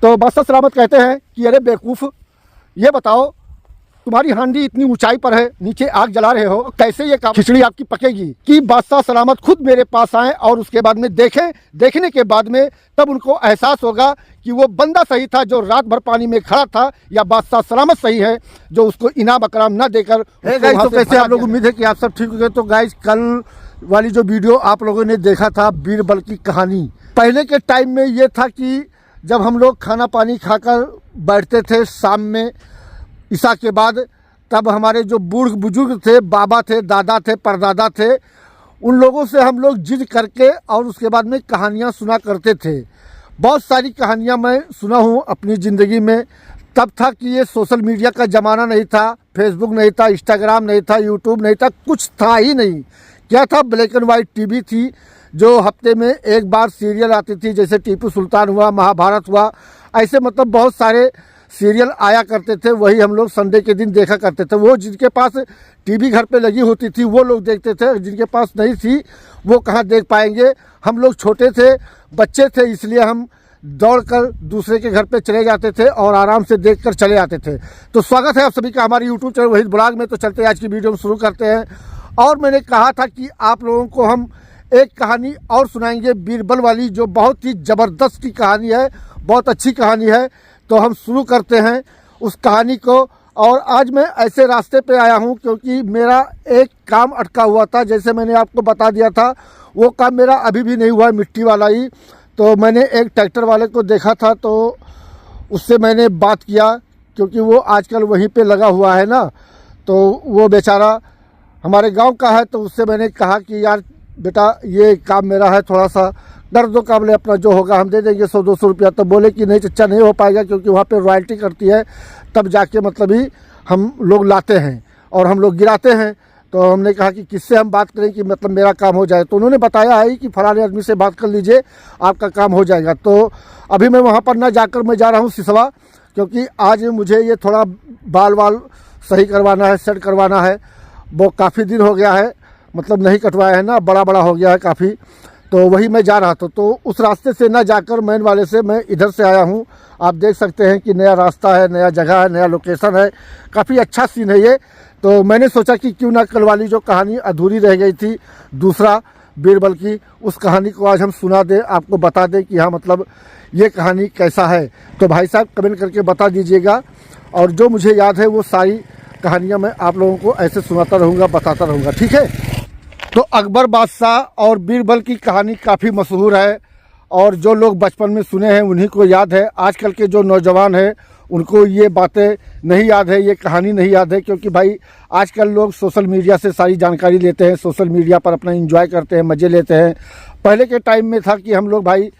तो बादशाह सलामत कहते हैं कि अरे बेवकूफ़, ये बताओ तुम्हारी हांडी इतनी ऊंचाई पर है, नीचे आग जला रहे हो, कैसे ये खिचड़ी आपकी पकेगी। कि बादशाह सलामत खुद मेरे पास आए और उसके बाद में देखने के बाद में तब उनको एहसास होगा कि वो बंदा सही था जो रात भर पानी में खड़ा था, या बादशाह सलामत सही है जो उसको इनाम अकराम न देकर। तो कैसे आप लोग, उम्मीद है कि आप सब ठीक हो गए। तो गाइस, कल वाली जो वीडियो आप लोगों ने देखा था बीरबल की कहानी, पहले के टाइम में ये था कि जब हम लोग खाना पानी खाकर बैठते थे शाम में ईशा के बाद, तब हमारे जो बूढ़ बुजुर्ग थे, बाबा थे, दादा थे, परदादा थे, उन लोगों से हम लोग जिद करके और उसके बाद में कहानियाँ सुना करते थे। बहुत सारी कहानियाँ मैं सुना हूँ अपनी ज़िंदगी में। तब था कि ये सोशल मीडिया का ज़माना नहीं था, फेसबुक नहीं था, इंस्टाग्राम नहीं था, यूट्यूब नहीं था, कुछ था ही नहीं। क्या था? ब्लैक एंड वाइट टीवी थी, जो हफ्ते में एक बार सीरियल आती थी, जैसे टीपू सुल्तान हुआ, महाभारत हुआ, ऐसे मतलब बहुत सारे सीरियल आया करते थे। वही हम लोग संडे के दिन देखा करते थे। वो जिनके पास टीवी घर पे लगी होती थी वो लोग देखते थे, जिनके पास नहीं थी वो कहाँ देख पाएंगे। हम लोग छोटे थे, बच्चे थे, इसलिए हम दौड़कर दूसरे के घर पे चले जाते थे और आराम से देखकर चले आते थे। तो स्वागत है आप सभी का हमारे यूट्यूब चैनल वहीद ब्लॉग में। तो चलते आज की वीडियो में शुरू करते हैं। और मैंने कहा था कि आप लोगों को हम एक कहानी और सुनाएंगे बीरबल वाली, जो बहुत ही ज़बरदस्त की कहानी है, बहुत अच्छी कहानी है। तो हम शुरू करते हैं उस कहानी को। और आज मैं ऐसे रास्ते पे आया हूँ क्योंकि मेरा एक काम अटका हुआ था, जैसे मैंने आपको बता दिया था। वो काम मेरा अभी भी नहीं हुआ है, मिट्टी वाला ही। तो मैंने एक ट्रैक्टर वाले को देखा था, तो उससे मैंने बात किया, क्योंकि वो आजकल वहीं पे लगा हुआ है ना। तो वो बेचारा हमारे गांव का है। तो उससे मैंने कहा कि यार बेटा, ये काम मेरा है, थोड़ा सा कर दो काम, ले अपना जो होगा हम दे देंगे 100-200 रुपया। तो बोले कि नहीं चच्चा, नहीं हो पाएगा, क्योंकि वहाँ पे रॉयल्टी करती है, तब जाके मतलब ही हम लोग लाते हैं और हम लोग गिराते हैं। तो हमने कहा कि किससे हम बात करें कि मतलब मेरा काम हो जाए। तो उन्होंने बताया है कि फलाने आदमी से बात कर लीजिए, आपका काम हो जाएगा। तो अभी मैं वहाँ पर ना जाकर मैं जा रहा हूँ सिसवा, क्योंकि आज मुझे ये थोड़ा बाल सही करवाना है, सेट करवाना है। वो काफ़ी दिन हो गया है, मतलब नहीं कटवाया है ना, बड़ा बड़ा हो गया है काफ़ी। तो वही मैं जा रहा था। तो उस रास्ते से ना जाकर मेन वाले से मैं इधर से आया हूँ। आप देख सकते हैं कि नया रास्ता है, नया जगह है, नया लोकेशन है, काफ़ी अच्छा सीन है ये। तो मैंने सोचा कि क्यों ना कल वाली जो कहानी अधूरी रह गई थी, दूसरा बीरबल की, उस कहानी को आज हम सुना दें, आपको बता दें कि हाँ मतलब ये कहानी कैसा है। तो भाई साहब कमेंट करके बता दीजिएगा। और जो मुझे याद है वो सारी कहानियाँ मैं आप लोगों को ऐसे सुनाता रहूँगा, बताता रहूँगा, ठीक है। तो अकबर बादशाह और बीरबल की कहानी काफ़ी मशहूर है, और जो लोग बचपन में सुने हैं उन्हीं को याद है। आजकल के जो नौजवान हैं उनको ये बातें नहीं याद है, ये कहानी नहीं याद है, क्योंकि भाई आजकल लोग सोशल मीडिया से सारी जानकारी लेते हैं, सोशल मीडिया पर अपना एंजॉय करते हैं, मज़े लेते हैं। पहले के टाइम में था कि हम लोग भाई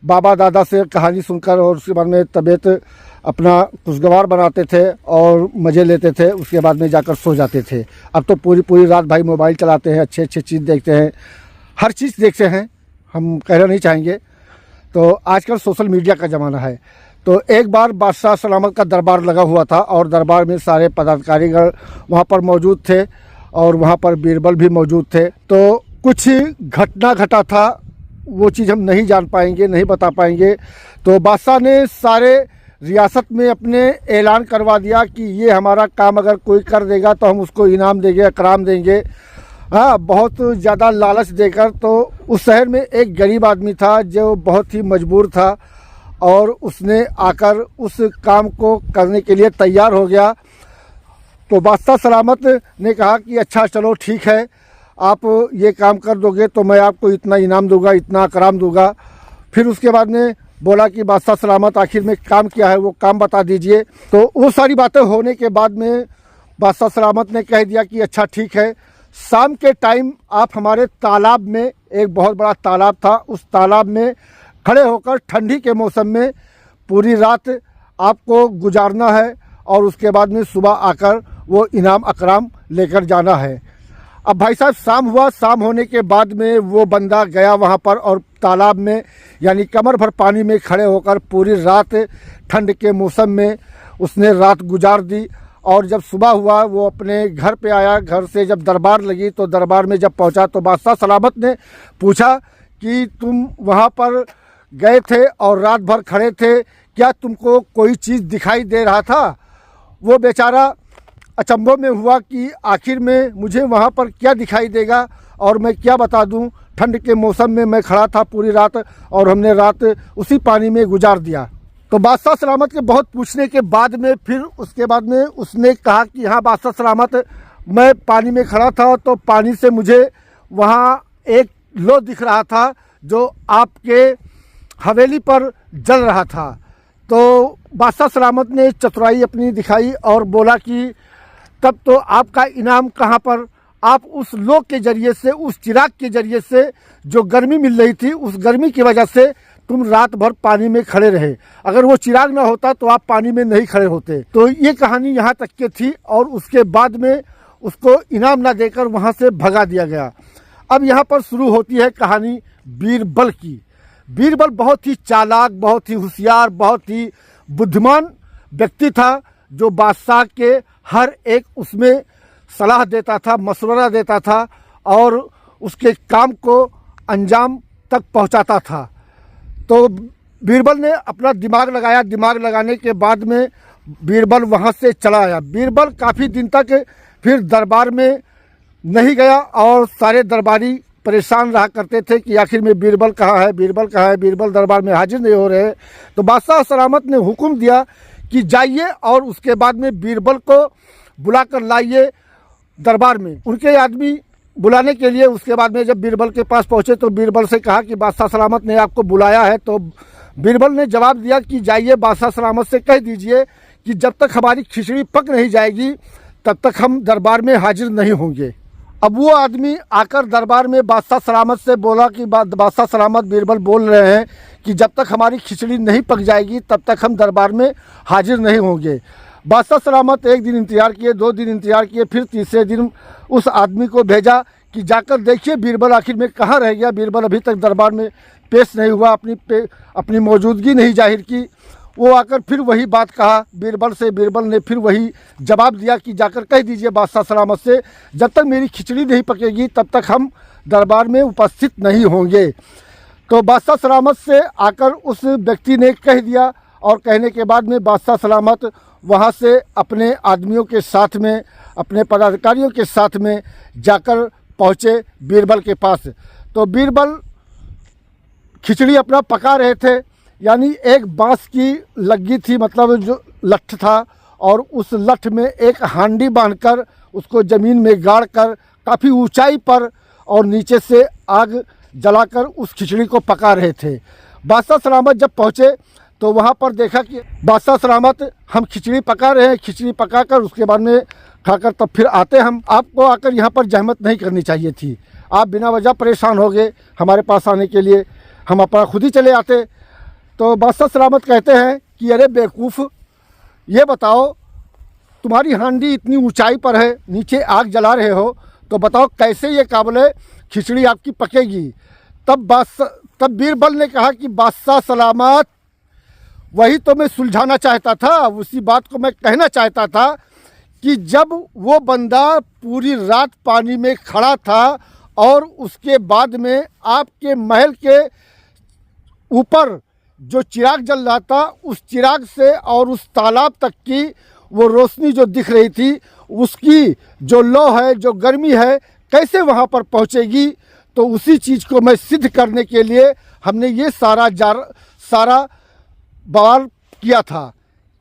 बाबा दादा से कहानी सुनकर और उसके बाद में तबीयत अपना खुशगवार बनाते थे और मज़े लेते थे, उसके बाद में जाकर सो जाते थे। अब तो पूरी रात भाई मोबाइल चलाते हैं, अच्छे चीज़ देखते हैं, हर चीज़ देखते हैं, हम कहना नहीं चाहेंगे। तो आजकल सोशल मीडिया का ज़माना है। तो एक बार बादशाह सलामत का दरबार लगा हुआ था, और दरबार में सारे पदाधिकारीगण वहाँ पर मौजूद थे, और वहाँ पर बीरबल भी मौजूद थे। तो कुछ घटना घटा था, वो चीज़ हम नहीं जान पाएंगे, नहीं बता पाएंगे। तो बादशाह ने सारे रियासत में अपने ऐलान करवा दिया कि ये हमारा काम अगर कोई कर देगा तो हम उसको इनाम देंगे, इकराम देंगे। हाँ, बहुत ज़्यादा लालच देकर। तो उस शहर में एक गरीब आदमी था जो बहुत ही मजबूर था, और उसने आकर उस काम को करने के लिए तैयार हो गया। तो बादशाह सलामत ने कहा कि अच्छा चलो ठीक है, आप ये काम कर दोगे तो मैं आपको इतना इनाम दूंगा, इतना इकराम दूंगा। फिर उसके बाद में बोला कि बादशाह सलामत आखिर में काम क्या है, वो काम बता दीजिए। तो वो सारी बातें होने के बाद में बादशाह सलामत ने कह दिया कि अच्छा ठीक है, शाम के टाइम आप हमारे तालाब में, एक बहुत बड़ा तालाब था, उस तालाब में खड़े होकर ठंडी के मौसम में पूरी रात आपको गुजारना है, और उसके बाद में सुबह आकर वो इनाम अकराम लेकर जाना है। अब भाई साहब शाम हुआ, शाम होने के बाद में वो बंदा गया वहाँ पर, और तालाब में यानी कमर भर पानी में खड़े होकर पूरी रात ठंड के मौसम में उसने रात गुजार दी। और जब सुबह हुआ वो अपने घर पे आया। घर से जब दरबार लगी तो दरबार में जब पहुँचा तो बादशाह सलामत ने पूछा कि तुम वहाँ पर गए थे और रात भर खड़े थे, क्या तुमको कोई चीज़ दिखाई दे रहा था? वो बेचारा अचंभों में हुआ कि आखिर में मुझे वहाँ पर क्या दिखाई देगा और मैं क्या बता दूँ। ठंड के मौसम में मैं खड़ा था पूरी रात और हमने रात उसी पानी में गुजार दिया। तो बादशाह सलामत के बहुत पूछने के बाद में फिर उसके बाद में उसने कहा कि हाँ बादशाह सलामत, मैं पानी में खड़ा था तो पानी से मुझे वहाँ एक लो दिख रहा था जो आपके हवेली पर जल रहा था। तो बादशाह सलामत ने चतुराई अपनी दिखाई और बोला कि तब तो आपका इनाम कहाँ पर? आप उस लो के जरिए से, उस चिराग के जरिए से जो गर्मी मिल रही थी, उस गर्मी की वजह से तुम रात भर पानी में खड़े रहे। अगर वो चिराग ना होता तो आप पानी में नहीं खड़े होते। तो ये कहानी यहाँ तक के थी और उसके बाद में उसको इनाम ना देकर वहाँ से भगा दिया गया। अब यहाँ पर शुरू होती है कहानी बीरबल की। बीरबल बहुत ही चालाक, बहुत ही होशियार, बहुत ही बुद्धिमान व्यक्ति था जो बादशाह के हर एक उसमें सलाह देता था, मशवरा देता था और उसके काम को अंजाम तक पहुंचाता था। तो बीरबल ने अपना दिमाग लगाया। दिमाग लगाने के बाद में बीरबल वहां से चला आया। बीरबल काफ़ी दिन तक फिर दरबार में नहीं गया और सारे दरबारी परेशान रहा करते थे कि आखिर में बीरबल कहाँ है, बीरबल कहाँ है, बीरबल दरबार में हाजिर नहीं हो रहे। तो बादशाह सलामत ने हुक्म दिया कि जाइए और उसके बाद में बीरबल को बुला कर लाइए दरबार में। उनके आदमी बुलाने के लिए उसके बाद में जब बीरबल के पास पहुंचे तो बीरबल से कहा कि बादशाह सलामत ने आपको बुलाया है। तो बीरबल ने जवाब दिया कि जाइए बादशाह सलामत से कह दीजिए कि जब तक हमारी खिचड़ी पक नहीं जाएगी तब तक हम दरबार में हाजिर नहीं होंगे। अब वो आदमी आकर दरबार में बादशाह सलामत से बोला कि बादशाह सलामत, बीरबल बोल रहे हैं कि जब तक हमारी खिचड़ी नहीं पक जाएगी तब तक हम दरबार में हाजिर नहीं होंगे। बादशाह सलामत एक दिन इंतज़ार किए, 2 दिन इंतज़ार किए, फिर तीसरे दिन उस आदमी को भेजा कि जाकर देखिए बीरबल आखिर में कहाँ रह गया। बीरबल अभी तक दरबार में पेश नहीं हुआ, अपनी मौजूदगी नहीं जाहिर की। वो आकर फिर वही बात कहा बीरबल से। बीरबल ने फिर वही जवाब दिया कि जाकर कह दीजिए बादशाह सलामत से जब तक मेरी खिचड़ी नहीं पकेगी तब तक हम दरबार में उपस्थित नहीं होंगे। तो बादशाह सलामत से आकर उस व्यक्ति ने कह दिया और कहने के बाद में बादशाह सलामत वहाँ से अपने आदमियों के साथ में, अपने पदाधिकारियों के साथ में जाकर पहुँचे बीरबल के पास। तो बीरबल खिचड़ी अपना पका रहे थे, यानी एक बांस की लग्गी थी, मतलब जो लठ था, और उस लठ में एक हांडी बांधकर उसको ज़मीन में गाड़ कर काफ़ी ऊंचाई पर और नीचे से आग जलाकर उस खिचड़ी को पका रहे थे। बादशाह सलामत जब पहुँचे तो वहाँ पर देखा कि बादशाह सलामत, हम खिचड़ी पका रहे हैं, खिचड़ी पकाकर उसके बाद में खाकर तब फिर आते हम। आपको आकर यहाँ पर जहमत नहीं करनी चाहिए थी, आप बिना वजह परेशान हो गए हमारे पास आने के लिए, हम अपना खुद ही चले आते। तो बादशाह सलामत कहते हैं कि अरे बेवकूफ़, ये बताओ तुम्हारी हांडी इतनी ऊंचाई पर है, नीचे आग जला रहे हो, तो बताओ कैसे ये काबिल खिचड़ी आपकी पकेगी। तब बीरबल ने कहा कि बादशाह सलामत, वही तो मैं सुलझाना चाहता था, उसी बात को मैं कहना चाहता था कि जब वो बंदा पूरी रात पानी में खड़ा था और उसके बाद में आपके महल के ऊपर जो चिराग जल रहा था, उस चिराग से और उस तालाब तक की वो रोशनी जो दिख रही थी, उसकी जो लौ है, जो गर्मी है, कैसे वहाँ पर पहुँचेगी। तो उसी चीज़ को मैं सिद्ध करने के लिए हमने ये सारा बवाल किया था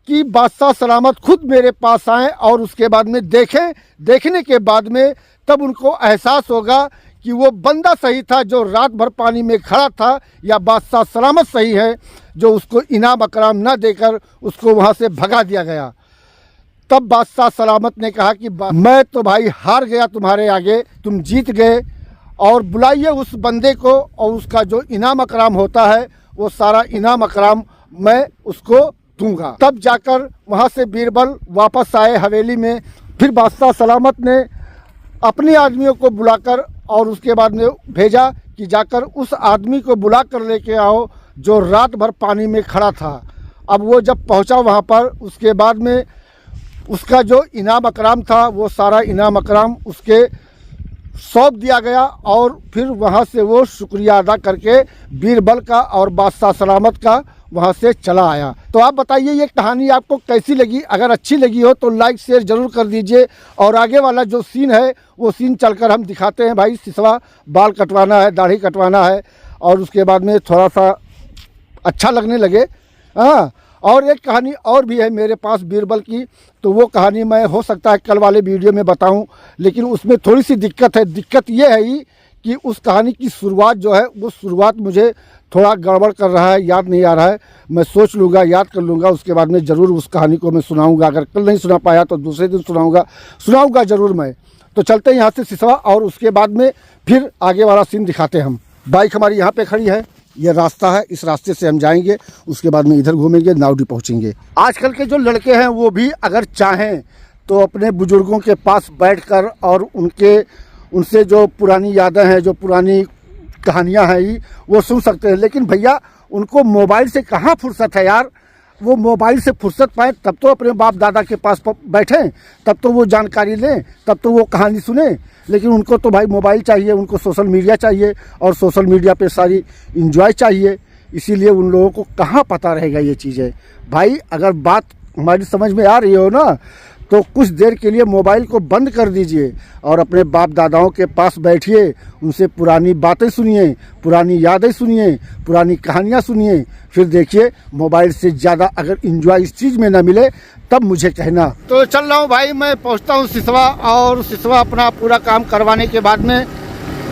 कि बादशाह सलामत खुद मेरे पास आएँ और उसके बाद में देखने के बाद में तब उनको एहसास होगा कि वो बंदा सही था जो रात भर पानी में खड़ा था, या बादशाह सलामत सही है जो उसको इनाम अकराम ना देकर उसको वहाँ से भगा दिया गया। तब बादशाह सलामत ने कहा कि मैं तो भाई हार गया तुम्हारे आगे, तुम जीत गए, और बुलाइए उस बंदे को और उसका जो इनाम अकराम होता है वो सारा इनाम अकराम मैं उसको दूंगा। तब जाकर वहाँ से बीरबल वापस आए हवेली में। फिर बादशाह सलामत ने अपने आदमियों को बुलाकर और उसके बाद में भेजा कि जाकर उस आदमी को बुला कर लेके आओ जो रात भर पानी में खड़ा था। अब वो जब पहुंचा वहां पर, उसके बाद में उसका जो इनाम अकराम था वो सारा इनाम अकराम उसके सौंप दिया गया और फिर वहाँ से वो शुक्रिया अदा करके बीरबल का और बादशाह सलामत का वहाँ से चला आया। तो आप बताइए ये कहानी आपको कैसी लगी? अगर अच्छी लगी हो तो लाइक शेयर ज़रूर कर दीजिए। और आगे वाला जो सीन है वो सीन चलकर हम दिखाते हैं। भाई सिसवा बाल कटवाना है, दाढ़ी कटवाना है और उसके बाद में थोड़ा सा अच्छा लगने लगे। हाँ, और एक कहानी और भी है मेरे पास बीरबल की, तो वो कहानी मैं हो सकता है कल वाले वीडियो में बताऊं, लेकिन उसमें थोड़ी सी दिक्कत है। दिक्कत ये है ही कि उस कहानी की शुरुआत जो है वो शुरुआत मुझे थोड़ा गड़बड़ कर रहा है, याद नहीं आ रहा है। मैं सोच लूँगा, याद कर लूँगा, उसके बाद में ज़रूर उस कहानी को मैं सुनाऊँगा। अगर कल नहीं सुना पाया तो दूसरे दिन सुनाऊँगा ज़रूर मैं। तो चलते हैं यहाँ से सिसवा और उसके बाद में फिर आगे वाला सीन दिखाते हैं हम। बाइक हमारी यहाँ पे खड़ी है, ये रास्ता है, इस रास्ते से हम जाएंगे, उसके बाद में इधर घूमेंगे, नावडी पहुँचेंगे। आजकल के जो लड़के हैं वो भी अगर चाहें तो अपने बुजुर्गों के पास बैठकर और उनसे जो पुरानी यादें हैं, जो पुरानी कहानियां हैं ही वो सुन सकते हैं। लेकिन भैया उनको मोबाइल से कहाँ फुर्सत है यार। वो मोबाइल से फुर्सत पाए तब तो अपने बाप दादा के पास बैठें, तब तो वो जानकारी लें, तब तो वो कहानी सुने। लेकिन उनको तो भाई मोबाइल चाहिए, उनको सोशल मीडिया चाहिए और सोशल मीडिया पे सारी इंजॉय चाहिए। इसीलिए उन लोगों को कहाँ पता रहेगा ये चीज़ें। भाई अगर बात हमारी समझ में आ रही हो ना तो कुछ देर के लिए मोबाइल को बंद कर दीजिए और अपने बाप दादाओं के पास बैठिए, उनसे पुरानी बातें सुनिए, पुरानी यादें सुनिए, पुरानी कहानियाँ सुनिए। फिर देखिए मोबाइल से ज़्यादा अगर इंजॉय इस चीज़ में ना मिले तब मुझे कहना। तो चल रहा हूँ भाई, मैं पहुँचता हूँ सिसवा और सिसवा अपना पूरा काम करवाने के बाद में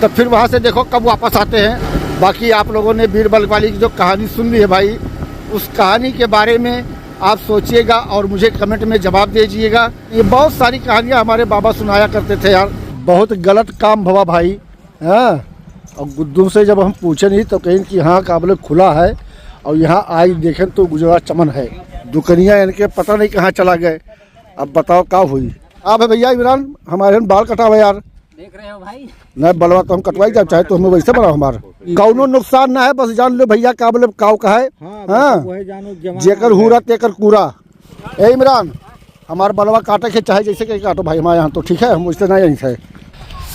तब फिर वहाँ से देखो कब वापस आते हैं। बाकी आप लोगों ने बीरबल वाली की जो कहानी सुन ली है भाई, उस कहानी के बारे में आप सोचिएगा और मुझे कमेंट में जवाब दीजिएगा। ये बहुत सारी कहानियाँ हमारे बाबा सुनाया करते थे यार। बहुत गलत काम भवा भाई। हाँ, और गुद्दू से जब हम पूछे नहीं तो कहीं कि हाँ काबिल खुला है और यहाँ आई देखें तो गुजरा चमन है। दुकनिया इनके पता नहीं कहाँ चला गए। अब बताओ क्या हुई। आप है भैया इमरान, हमारे बाल कटावे यार। देख रहे हो भाई? नहीं बलवा तो हम कटवाई जाए, चाहे तो हमें वैसे बनाओ। हमारा कौनो नुकसान ना है, बस जान लो भैया का बोले काव का है। हाँ, जेकर हुरा तेकर कूरा। ए इमरान, हमारे बलवा काटे के चाहे जैसे के काटो भाई, हमारे यहाँ तो ठीक है, हम उससे नहीं यहीं से।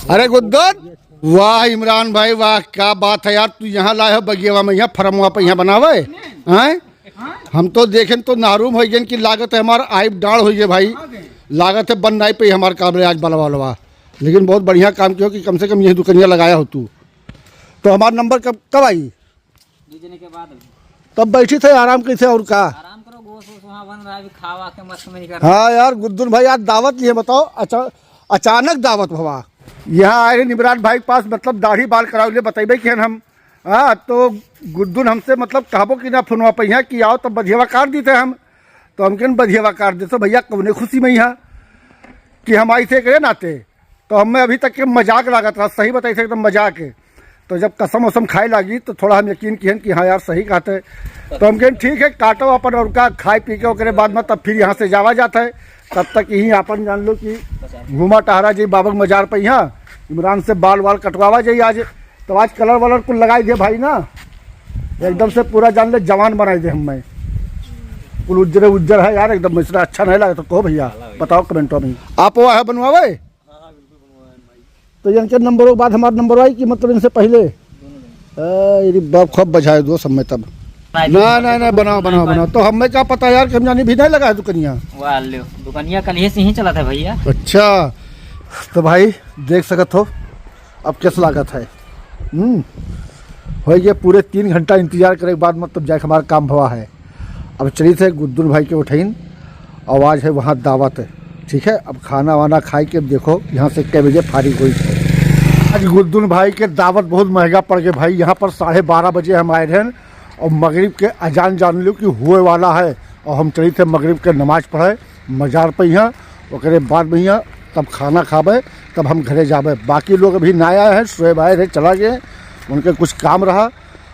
अरे गुद्दन, वाह इमरान भाई वाह, क्या बात है यार। तू यहाँ लाए हो बगियावा में, यहाँ फरमुआ पे यहाँ बनावे हैं। हम तो देखें तो नारूम हो गए कि लागत है हमारा आइब डाढ़ हो गए भाई। लागत है बन नहीं पे हमारे काबले आज बलवा वलवा। लेकिन बहुत बढ़िया काम किया कि कम से कम यही दुकनिया लगाया हो तू। तो हमारा नंबर कब आई? के बाद तब बैठी थे आराम कैसे और का? आराम करो, गोश वहाँ बन रहा है, खावा के मस्त में नहीं कर। हाँ यार गुद्दुन भाई आज दावत लिए बताओ। अचानक दावत भवा यहाँ आए इमरान भाई के पास, मतलब दाढ़ी बाल कराओ ले बताइए कि हम। हाँ तो गुद्दुन हमसे मतलब कहबो कि ना फोनवा पे यहाँ कि आओ तो बधियावा काट दी थे हम। तो हम कहन बधियावा काट दे तो भैया कौने खुशी में यहाँ कि हम आई थे करे नाते। तो हमें अभी तक के मजाक लागत रहा, सही बताई थे एकदम मजाक है। तो जब कसम वसम खाए लगी तो थोड़ा हम यकीन किए कि हाँ यार सही कहते। तो हम कहें ठीक है काटो अपन और का खाए पी के ओकरे बाद में तब फिर यहाँ से जावा जाता है। तब तक यही अपन जान लो कि घूमा टहरा जाइए बाबा मजार पर यहाँ, इमरान से बाल वाल कटवावा जाइए आज। तो आज कलर वलर कुल लगाई दे भाई ना, एकदम से पूरा जान ले जवान बनाई दे हमें। कुल उज्जर है यार एकदम, मिश्रा अच्छा नहीं लगा तो कहो भैया, बताओ कमेंटों में। आप वो है बनवावे तो इनके नंबरों के बाद हमारा नंबर आई कि मतलब इनसे पहले बाप खूब बजाए दो सब में तब ना बनाओ। तो हमें क्या पता यार कि हम जानी भी नहीं लगा है दुकनिया। दुकनिया कल से ही चला था भैया। अच्छा तो भाई देख सकत हो अब किस लागत है। हो गया पूरे 3 घंटा इंतजार करे के बाद मतलब जाके हमारा काम भवा है। अब चली थे गुद्दुन भाई के उठैन, आवाज़ है वहाँ दावत है, ठीक है। अब खाना वाना खाई के देखो यहाँ से कै बजे फारिग हुई है। आज गुद्दुन भाई के दावत बहुत महंगा पड़ गए भाई। यहाँ पर 12:30 बजे हम आए हैं और मगरिब के अजान जान लो कि हुए वाला है। और हम चली थे मगरिब के नमाज पढ़े मजार पर यहाँ, ओकरे बाद में यहाँ तब खाना खाबे तब हम घरे जाबे। बाकी लोग अभी ना आए हैं, शुएब आए थे चला गए, उनके कुछ काम रहा।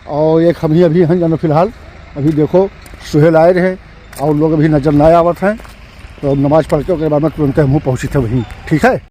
और एक हम ही अभी हैं जानो फिलहाल। अभी देखो सुहेल आए रहे और लोग अभी नजर ना आवत हैं। तो नमाज़ पढ़ के उसके बाद में तुरंत हम पहुँची थे वहीं, ठीक है।